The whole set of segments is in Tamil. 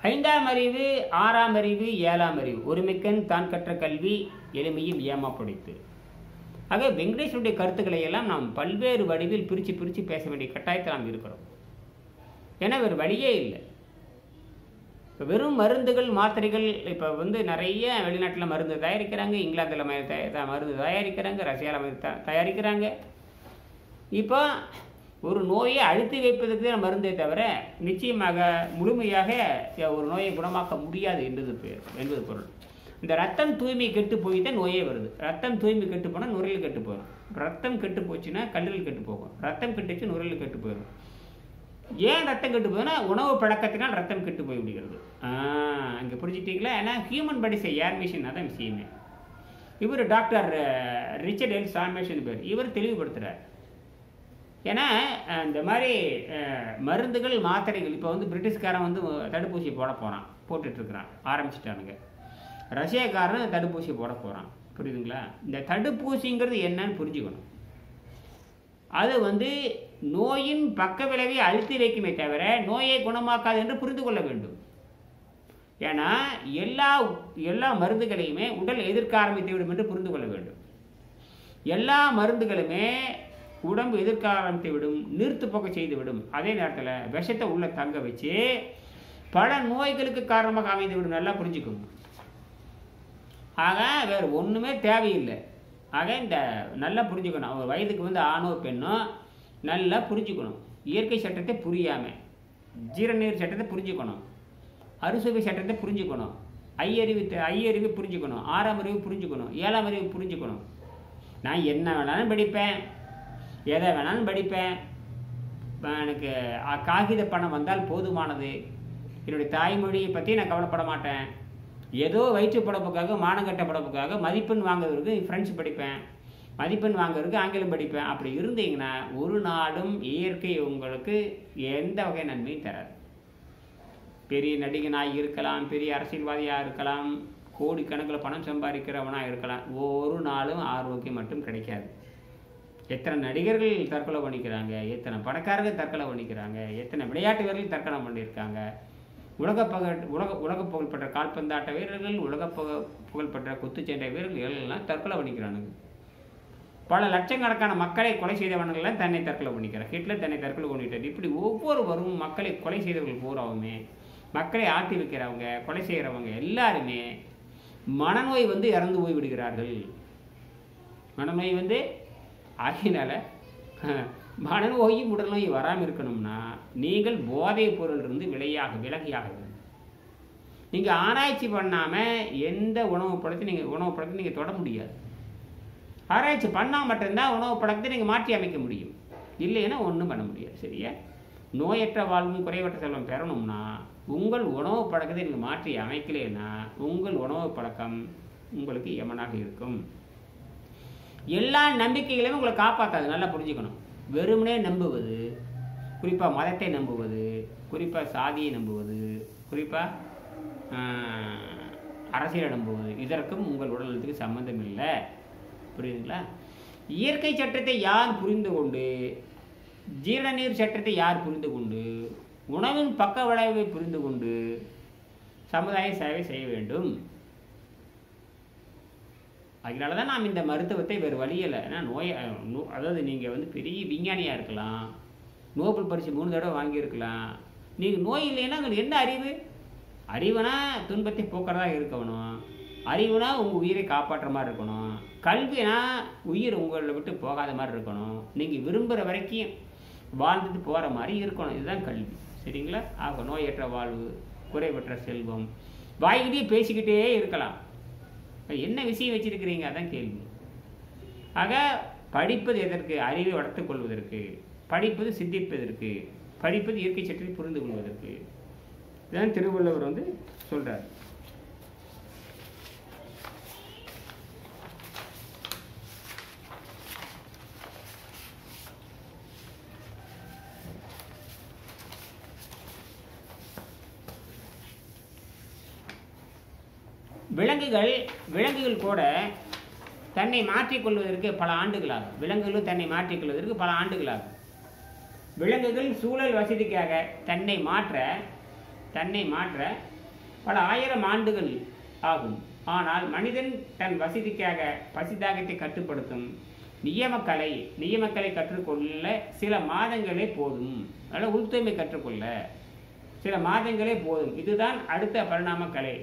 ஐந்தாம் அறிவு, ஆறாம் அறிவு, ஏழாம் அறிவு, ஒருமிக்கன் தான் கற்ற கல்வி எளிமையும் ஏமாப்படுத்து. ஆக வெங்கடேஸ்வருடைய கருத்துக்களை எல்லாம் நாம் பல்வேறு வடிவில் பிரித்து பேச வேண்டிய கட்டாயத்தில் நாம் இருக்கிறோம். ஏன்னா வேறு வழியே இல்லை. இப்போ வெறும் மருந்துகள், மாத்திரைகள், இப்போ நிறைய வெளிநாட்டில் மருந்து தயாரிக்கிறாங்க, இங்கிலாந்தில் மருந்து தயாரிக்கிறாங்க, ரஷ்யாவில் தயாரிக்கிறாங்க. இப்போ ஒரு நோயை அழுத்தி வைப்பதற்கு தான் மருந்தே தவிர நிச்சயமாக முழுமையாக ஒரு நோயை குணமாக்க முடியாது என்பது பொருள். இந்த ரத்தம் தூய்மை கெட்டு போய் தான் நோயே வருது. ரத்தம் தூய்மை கெட்டு போனால் நுரையில் கெட்டு போயிடும். ரத்தம் கெட்டு போச்சுன்னா கல்லீரல் கெட்டு போகும். ரத்தம் கெட்டுச்சு நுரையில் கெட்டு போயிடும். ஏன் ரத்தம் கெட்டு போகுதுன்னா உணவு பழக்கத்தினால் ரத்தம் கெட்டு போய் விடுகிறது. அங்கே புரிஞ்சுக்கிட்டீங்களா? ஏன்னா ஹியூமன் பாடிஸ் ஏர் மிஷின், அதான் விஷயமே. இவர் டாக்டர் ரிச்சர்ட் எல் சாமேஷன் பேர், இவர் தெளிவுபடுத்துகிறார். ஏன்னா இந்த மாதிரி மருந்துகள், மாத்திரைகள், இப்போ பிரிட்டிஷ்காரன் தடுப்பூசி போட போகிறான், போட்டுட்ருக்கிறான், ஆரம்பிச்சிட்டானுங்க. ரஷ்யாக்காரன் தடுப்பூசி போட போகிறான். புரியுதுங்களா? இந்த தடுப்பூசிங்கிறது என்னன்னு புரிஞ்சுக்கணும். அது நோயின் பக்க விளைவை அழுத்தி வைக்குமே தவிர நோயை குணமாக்காது என்று புரிந்து கொள்ள வேண்டும். ஏன்னா எல்லா மருந்துகளையுமே உடல் எதிர்க்க ஆரம்பித்து விடும் என்று புரிந்து கொள்ள வேண்டும். எல்லா மருந்துகளுமே உடம்பு எதிர்க்க ஆரம்பித்து விடும், நீர்த்து போக்க செய்துவிடும். அதே நேரத்தில் விஷத்தை உள்ள தங்க வச்சு பல நோய்களுக்கு காரணமாக அமைந்து விடும். நல்லா புரிஞ்சுக்கணும். ஆக வேறு ஒன்றுமே தேவையில்லை. ஆக இந்த நல்லா புரிஞ்சுக்கணும். ஒரு வயதுக்கு ஆணோ பெண்ணோ நல்லா புரிஞ்சுக்கணும். இயற்கை சட்டத்தை புரியாமல் ஜீரநீர் சட்டத்தை புரிஞ்சுக்கணும், அறுசுவை சட்டத்தை புரிஞ்சுக்கணும், ஐயறிவு புரிஞ்சுக்கணும், ஆறாம் அறிவு புரிஞ்சுக்கணும், ஏழாம் அறிவு புரிஞ்சுக்கணும். நான் என்ன வேணாலும் படிப்பேன், எதை வேணாலும் படிப்பேன், எனக்கு காகித பணம் வந்தால் போதுமானது, என்னுடைய தாய்மொழியை பற்றி நான் கவலைப்பட மாட்டேன், ஏதோ வயிற்று படப்புக்காக, மானங்கட்ட படப்புக்காக மதிப்பெண் வாங்குறதுக்கு ஃப்ரெண்ட்ஸ் படிப்பேன், மதிப்பெண் வாங்குறதுக்கு ஆங்கிலம் படிப்பேன். அப்படி இருந்தீங்கன்னா ஒரு நாளும் இயற்கை உங்களுக்கு எந்த வகை நன்மையும் தராது. பெரிய நடிகனாக இருக்கலாம், பெரிய அரசியல்வாதியாக இருக்கலாம், கோடிக்கணக்கில் பணம் சம்பாதிக்கிறவனாக இருக்கலாம், ஒரு நாளும் ஆரோக்கியம் மட்டும் கிடைக்காது. எத்தனை நடிகர்கள் தற்கொலை பண்ணிக்கிறாங்க, எத்தனை பணக்காரர்கள் தற்கொலை பண்ணிக்கிறாங்க, எத்தனை விளையாட்டு வீரர்கள் தற்கொலை பண்ணியிருக்காங்க. உலக புகழ்பெற்ற கால்பந்தாட்ட வீரர்கள், புகழ்பெற்ற குத்துச்சண்டை வீரர்கள் எல்லாம் தற்கொலை பண்ணிக்கிறானுங்க. பல லட்சக்கணக்கான மக்களை கொலை செய்தவர்கள்லாம் தன்னை தற்கொலை பண்ணிக்கிறார். ஹிட்லர் தன்னை தற்கொலை பண்ணிட்டார். இப்படி ஒவ்வொருவரும் மக்களை கொலை செய்தவர்கள் பூராவுமே, மக்களை ஆட்டி வைக்கிறவங்க, கொலை செய்கிறவங்க எல்லாருமே மனநோய் இறந்து போய் விடுகிறார்கள். மனநோய் ஆகினால மனநோயும் உடல்நோய் வராமல் இருக்கணும்னா நீங்கள் போதைப் பொருளிலிருந்து விலகியாக வேண்டும். நீங்கள் ஆராய்ச்சி பண்ணாமல் எந்த உணவு பழக்கத்தை நீங்கள் தொட முடியாது. ஆராய்ச்சி பண்ணால் மட்டும்தான் உணவு பழக்கத்தை நீங்கள் மாற்றி அமைக்க முடியும். இல்லைன்னா ஒன்றும் பண்ண முடியாது. சரியா? நோயற்ற வாழ்வும் குறைவற்ற செல்வம் பெறணும்னா உங்கள் உணவு பழக்கத்தை நீங்கள் மாற்றி அமைக்கலைன்னா உங்கள் உணவு பழக்கம் உங்களுக்கு யமனாக இருக்கும். எல்லா நம்பிக்கைகளையும் உங்களை காப்பாற்றாது. நல்லா புரிஞ்சுக்கணும். வெறுமனே நம்புவது, குறிப்பாக மதத்தை நம்புவது, குறிப்பாக சாதியை நம்புவது, குறிப்பாக அரசியலை நம்புவது, இதற்கும் உங்கள் உடல்நலத்துக்கு சம்மந்தம் இல்லை. புரியுதுங்களா? இயற்கை சட்டத்தை யார் புரிந்து கொண்டு, ஜீரணநீர் சட்டத்தை யார் புரிந்து கொண்டு, உணவின் பக்க விளைவை புரிந்து கொண்டு சமுதாய சேவை செய்ய வேண்டும். அதனால தான் நாம் இந்த மருத்துவத்தை வேறு வழியில், ஏன்னா அதாவது நீங்கள் பெரிய விஞ்ஞானியாக இருக்கலாம், நோபல் பரிசு 3 தடவை வாங்கியிருக்கலாம். நீங்கள் நோய் இல்லைன்னா உங்களுக்கு என்ன அறிவு? அறிவுனா துன்பத்தை போக்குறதாக இருக்கணும், அறிவுனா உங்கள் உயிரை காப்பாற்றுற மாதிரி இருக்கணும், கல்வினா உயிர் உங்களை விட்டு போகாத மாதிரி இருக்கணும், நீங்கள் விரும்புகிற வரைக்கும் வாழ்ந்துட்டு போகிற மாதிரி இருக்கணும். இதுதான் கல்வி. சரிங்களா? ஆக நோயற்ற வாழ்வு, குறைவற்ற செல்வம், வாய்கிட்டே பேசிக்கிட்டே இருக்கலாம். என்ன விஷயம் வச்சிருக்கிறீங்க? அதான் கேள்வி. ஆக படிப்பது எதற்கு? அறிவை வளர்த்துக் கொள்வதற்கு. படிப்பது சிந்திப்பதற்கு. படிப்பது இயற்கை சட்டத்தை புரிந்து கொள்வதற்கு. இதுதான் திருவள்ளுவர் சொல்றார். விலங்குகள் கூட தன்னை மாற்றிக்கொள்வதற்கு பல ஆண்டுகளாகும். விலங்குகளும் தன்னை மாற்றிக்கொள்வதற்கு பல ஆண்டுகளாகும். விலங்குகள் சூழல் வசதிக்காக தன்னை மாற்ற பல ஆயிரம் ஆண்டுகள் ஆகும். ஆனால் மனிதன் தன் வசதிக்காக பசிதாகத்தை கட்டுப்படுத்தும் நியமக்கலை கற்றுக்கொள்ள சில மாதங்களே போதும். அதனால் உள்தூய்மை கற்றுக்கொள்ள சில மாதங்களே போதும். இதுதான் அடுத்த பரிணாம கலை.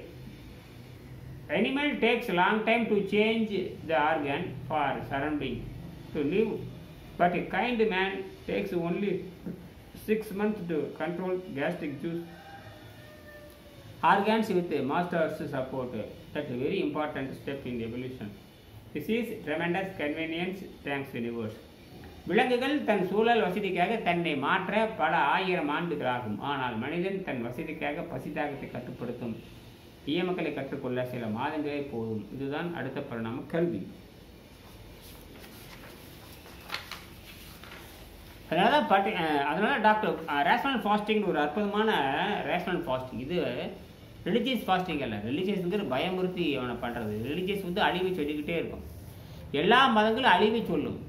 Animal takes long time to change the organ for surrounding to live, but a kind man takes only 6 months to control gastric juice organs with a master's support. That's a very important step in evolution. This is tremendous convenience, thanks universe. விலங்குகள் தன் சூழல் வசதிக்காக தன்னை மாற்ற பல ஆயிரம் ஆண்டுகளாகும். ஆனால் மனிதன் தன் வசதிக்காக பசிதாகத்தை கட்டுப்படுத்தும் நியமங்களை கற்றுக்கொள்ள சில மாதங்களே போதும். இதுதான் அடுத்த பரிணாம கல்வி. அதனால டாக்டர் ரேஷனல் ஃபாஸ்டிங் ஒரு அற்புதமான ரேஷனல் ஃபாஸ்டிங். இது ரிலிஜியஸ் ஃபாஸ்டிங் அல்ல. ரிலிஜியஸ்ங்கிற பயமுறுத்தி அவனை பண்ணுறது. ரிலிஜியஸ் வந்து அழிவை சொல்லிக்கிட்டே இருக்கும். எல்லா மதங்களும் அழிவை சொல்லும்.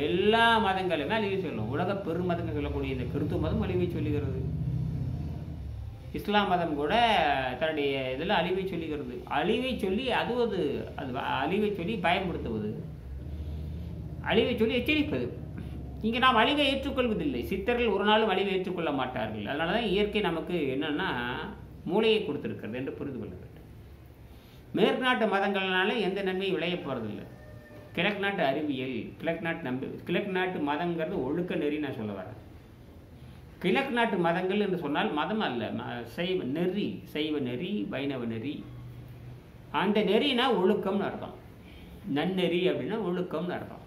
எல்லா மதங்களுமே அழிவை சொல்லும். உலக பெருமதங்கள் சொல்லக்கூடிய இந்த கிறிஸ்துவ மதம் அழிவை சொல்லுகிறது. இஸ்லாம் மதம் கூட தன்னுடைய இதில் அழிவை சொல்லுகிறது. அழிவை சொல்லி அது அழிவை சொல்லி பயன்படுத்துவது, அழிவை சொல்லி எச்சரிப்பது. இங்கே நாம் அழிவை ஏற்றுக்கொள்வதில்லை. சித்தர்கள் ஒரு நாளும் அழிவை ஏற்றுக்கொள்ள மாட்டார்கள். அதனால தான் இயற்கை நமக்கு என்னன்னா மூளையை கொடுத்துருக்கிறது என்று புரிந்து கொள்ள வேண்டும். மேற்கு நாட்டு மதங்கள்னால எந்த நன்மையும் விளைய போகிறதில்லை. கிழக்கு நாட்டு அறிவியல், கிழக்கு நாட்டு மதங்கிறது ஒழுக்க நெறி நான் சொல்ல வரேன். கிழக்கு நாட்டு மதங்கள் என்று சொன்னால் மதம் அல்ல, சைவ நெறி, வைணவ நெறி. அந்த நெறினா ஒழுக்கம்னு அர்த்தம். நன்னெறி அப்படின்னா ஒழுக்கம்னு அர்த்தம்.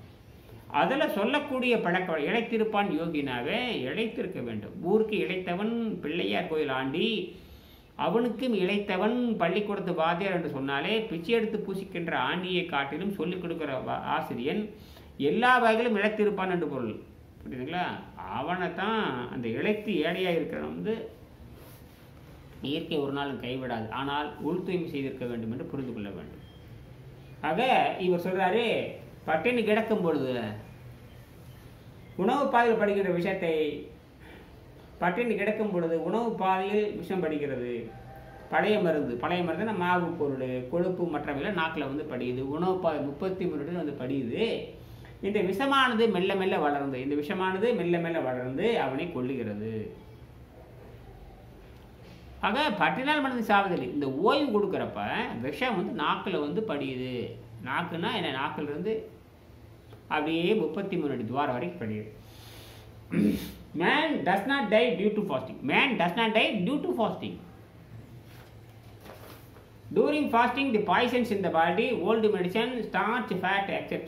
அதில் சொல்லக்கூடிய பழக்கம் இழைத்திருப்பான் யோகினாவே இழைத்திருக்க வேண்டும். ஊருக்கு இழைத்தவன் பிள்ளையார் கோயில் ஆண்டி, அவனுக்கும் இழைத்தவன் பள்ளிக்கூடத்து வாத்தியார் என்று சொன்னாலே பிச்சை எடுத்து பூசிக்கின்ற ஆண்டியை காட்டிலும் சொல்லிக் கொடுக்குற ஆசிரியன் எல்லா வகையிலும் இழைத்திருப்பான் என்று பொருள். புரியுதுங்களா? அவனை தான் அந்த இழைத்து ஏழையாக இருக்கிறவன் வந்து இயற்கை ஒரு நாளும் கைவிடாது. ஆனால் உள் தூய்மை செய்திருக்க வேண்டும் என்று புரிந்து கொள்ள வேண்டும். ஆக இவர் சொல்றாரு, பட்டினி கிடக்கும் பொழுது உணவு பாதையில் படிக்கிற விஷயத்தை, பட்டினி கிடக்கும் பொழுது உணவு பாதையில் விஷம் படிக்கிறது. பழைய மருந்து மாவு பொருள், கொழுப்பு மற்றவையில் நாக்கில் வந்து படியுது. உணவு பாதை 33 வந்து படியுது. இந்த விஷமானது மெல்ல மெல்ல வளர்ந்து அவனை கொல்லுகிறது. ஆக பட்டினால் மனிதன் சாவதில்லை. இந்த ஓய்வு கொடுக்குறப்ப விஷம் வந்து நாக்கில் வந்து படியுது. நாக்குன்னா என்ன? நாக்கிலிருந்து அப்படியே 33 அடி துவாரம் வரைக்கும் படியுது. Man does not die due to fasting. During fasting, the poisons in the body, old medicine, starch, fat, etc.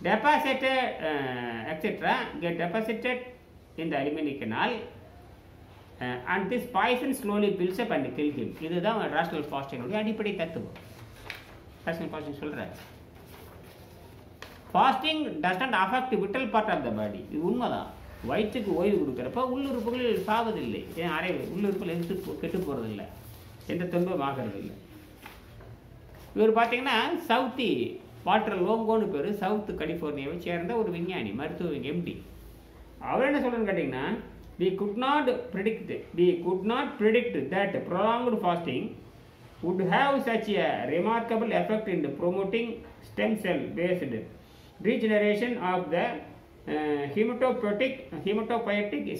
Deposited, etc. get deposited in the alimentary canal, and this poison slowly builds up and kill him. இதுதான் rational fasting உடைய அடிப்படை தத்துவம். rational fasting சொல்ற fasting does not affect the vital part of the body. இது உண்மைதான். வயிற்றுக்கு ஓய்வு கொடுக்குறப்ப உள்ளுறுப்புகள் சாவதில்லை. உள்ளுறுப்புகள் எதிர்த்து கெட்டு போகிறதில்லை, எந்த துன்பம் ஆகிறதில்லை. இவர் பார்த்தீங்கன்னா சவுத்தி வாட்டர் லோங்கோன்னு பேர், சவுத் கலிஃபோர்னியாவை சேர்ந்த ஒரு விஞ்ஞானி, மருத்துவ எம்டி. அவர் என்ன சொல்கிறேன்னு கேட்டிங்கன்னா, we could not predict that prolonged fasting would have such a remarkable effect in promoting stem cell based regeneration of the hematopoietic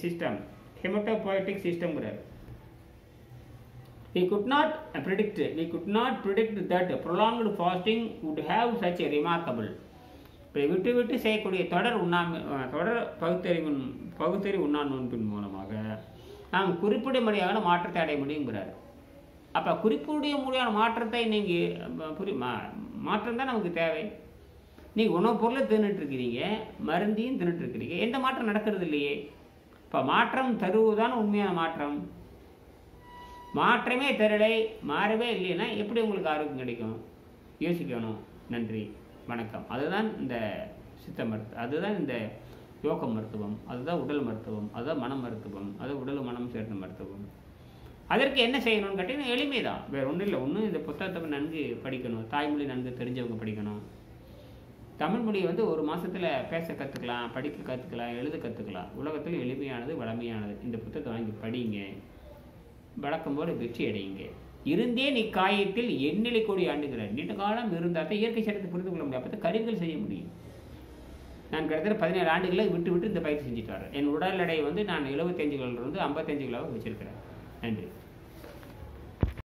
system. We could not predict that prolonged fasting would have such a remarkable. விட்டு செய்யக்கூடிய தொடர் பகுத்தறிவு உண்ணாநோன்பின் மூலமாக நாம் குறிப்பிட முடியாத மாற்றத்தை அடைய முடியுங்கிறார். அப்போ குறிப்பிட முடியாத மாற்றத்தை நீங்கள் மாற்றம் தான் நமக்கு தேவை. நீங்கள் உணவுப் பொருளை தின்னுட்டுருக்கிறீங்க, மருந்தையும் தின்னுட்டுருக்கிறீங்க, எந்த மாற்றம் நடக்கிறது இல்லையே. இப்போ மாற்றம் தருவதுதான் உண்மையான மாற்றம். மாற்றமே தரலை, மாறவே இல்லைன்னா எப்படி உங்களுக்கு ஆரோக்கியம் கிடைக்கும்? யோசிக்கணும். நன்றி, வணக்கம். அதுதான் இந்த சித்த மருத்துவம், அதுதான் இந்த யோக மருத்துவம், அதுதான் உடல் மருத்துவம், அதுதான் மன மருத்துவம், அது உடல் மனம் சேர்ந்த மருத்துவம். அதற்கு என்ன செய்யணும்னு கேட்டிங்கன்னா எளிமை தான், வேறு ஒன்றும் இல்லை. ஒன்று இந்த புத்தகத்தை நன்கு படிக்கணும், தாய்மொழி நன்கு தெரிஞ்சவங்க படிக்கணும். தமிழ் மொழியை வந்து ஒரு மாதத்தில் பேச கற்றுக்கலாம், படிக்க கற்றுக்கலாம், எழுத கற்றுக்கலாம். உலகத்தில் எளிமையானது, வளமையானது. இந்த புத்தகத்தை வாங்கி படிங்க, வழக்கம் போல வெற்றி அடையுங்க. இருந்தேன் இக்காயத்தில் எண்ணிலை கோடி ஆண்டுகிறார். நீண்ட காலம் இருந்தால் தான் இயற்கை சட்டத்தை புரிந்து கொள்ள முடியும். அப்போ தான் கருவிகள் செய்ய முடியும். நான் கிட்டத்தட்ட 17 ஆண்டுகளை விட்டு இந்த பயிற்சி செஞ்சுட்டு வரேன். என் உடல் எடை வந்து நான் 75 கிலோவிலிருந்து 55 கிலோவாக வச்சிருக்கிறேன். நன்றி.